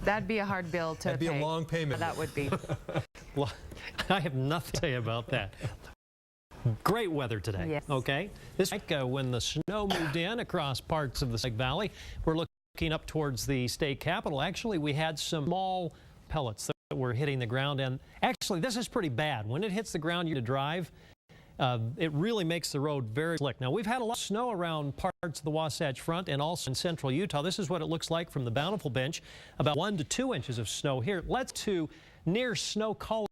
That'd be a hard bill to pay. That'd be a long payment. That would be. Well, I have nothing to say about that. Great weather today. Yes. Okay. This week, when the snow moved in across parts of the Sanpete Valley, we're looking up towards the state capitol. Actually, we had some small pellets that were hitting the ground, and actually, this is pretty bad. When it hits the ground, you to drive. It really makes the road very slick. Now, we've had a lot of snow around parts of the Wasatch Front and also in central Utah. This is what it looks like from the Bountiful Bench. About 1 to 2 inches of snow here. Let's to near Snow College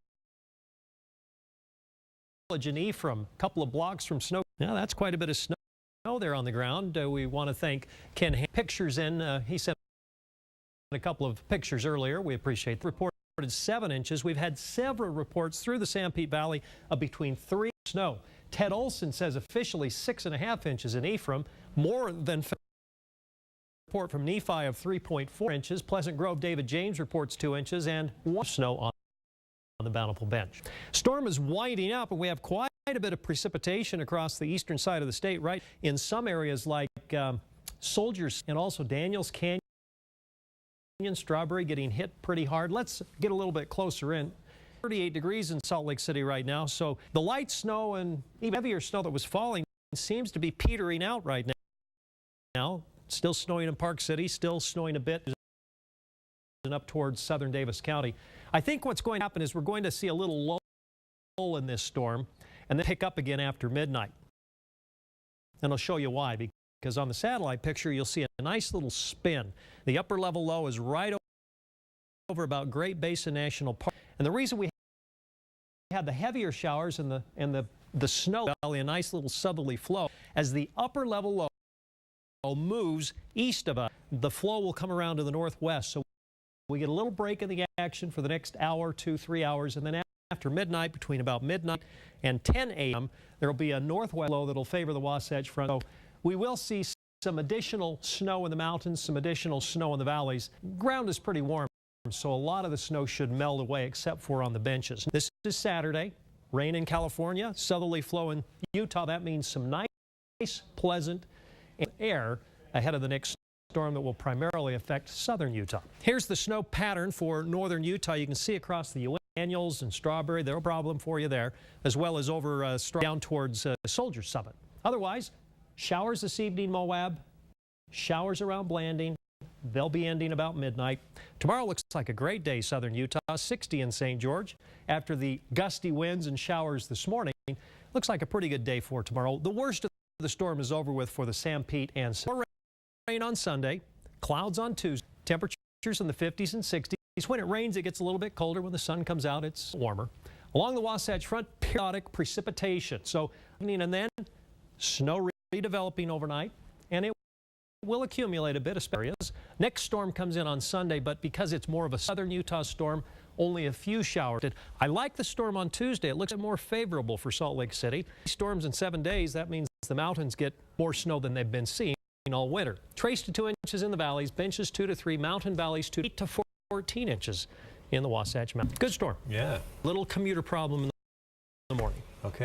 in Ephraim, a couple of blocks from Snow. Now, that's quite a bit of snow there on the ground. We want to thank Ken. Pictures in. He sent a couple of pictures earlier. We appreciate the report. 7 inches. We've had several reports through the Sanpete Valley of between 3 snow. Ted Olson says officially 6.5 inches in Ephraim, more than report from Nephi of 3.4 inches. Pleasant Grove, David James reports 2 inches and 1 snow on the Bountiful Bench. Storm is winding up, and we have quite a bit of precipitation across the eastern side of the state, right in some areas like Soldiers and also Daniels Canyon. Strawberry getting hit pretty hard. Let's get a little bit closer in. 38 degrees in Salt Lake City right now, so the light snow and even heavier snow that was falling seems to be petering out right now. Still snowing in Park City, still snowing a bit and up towards southern Davis County. I think what's going to happen is we're going to see a little lull in this storm and then pick up again after midnight. And I'll show you why. Because on the satellite picture, you'll see a nice little spin. The upper level low is right over about Great Basin National Park. And the reason we had the heavier showers and the snow valley, a nice little southerly flow, as the upper level low moves east of us, the flow will come around to the northwest. So we get a little break in the action for the next hour, 2, 3 hours, and then after midnight, between about midnight and 10 a.m., there will be a northwest low that will favor the Wasatch Front. So we will see some additional snow in the mountains, some additional snow in the valleys. Ground is pretty warm, so a lot of the snow should melt away except for on the benches. This is Saturday. Rain in California, southerly flow in Utah. That means some nice, pleasant air ahead of the next storm that will primarily affect southern Utah. Here's the snow pattern for northern Utah. You can see across the Daniels and Strawberry. There's no problem for you there, as well as over down towards Soldier Summit. Otherwise, showers this evening, Moab. Showers around Blanding. They'll be ending about midnight. Tomorrow looks like a great day, southern Utah. 60 in St. George. After the gusty winds and showers this morning, looks like a pretty good day for tomorrow. The worst of the storm is over with for the Sanpete and rain on Sunday. Clouds on Tuesday. Temperatures in the 50s and 60s. When it rains, it gets a little bit colder. When the sun comes out, it's warmer. Along the Wasatch Front, periodic precipitation. So, and then snow redeveloping overnight, and it will accumulate a bit of areas. Next storm comes in on Sunday, but because it's more of a southern Utah storm, only a few showers. I like the storm on Tuesday. It looks more favorable for Salt Lake City. Storms in 7 days, that means the mountains get more snow than they've been seeing all winter. Trace to 2 inches in the valleys, benches 2 to 3, mountain valleys 2 to 14 inches in the Wasatch Mountains. Good storm. Yeah. Little commuter problem in the morning. Okay.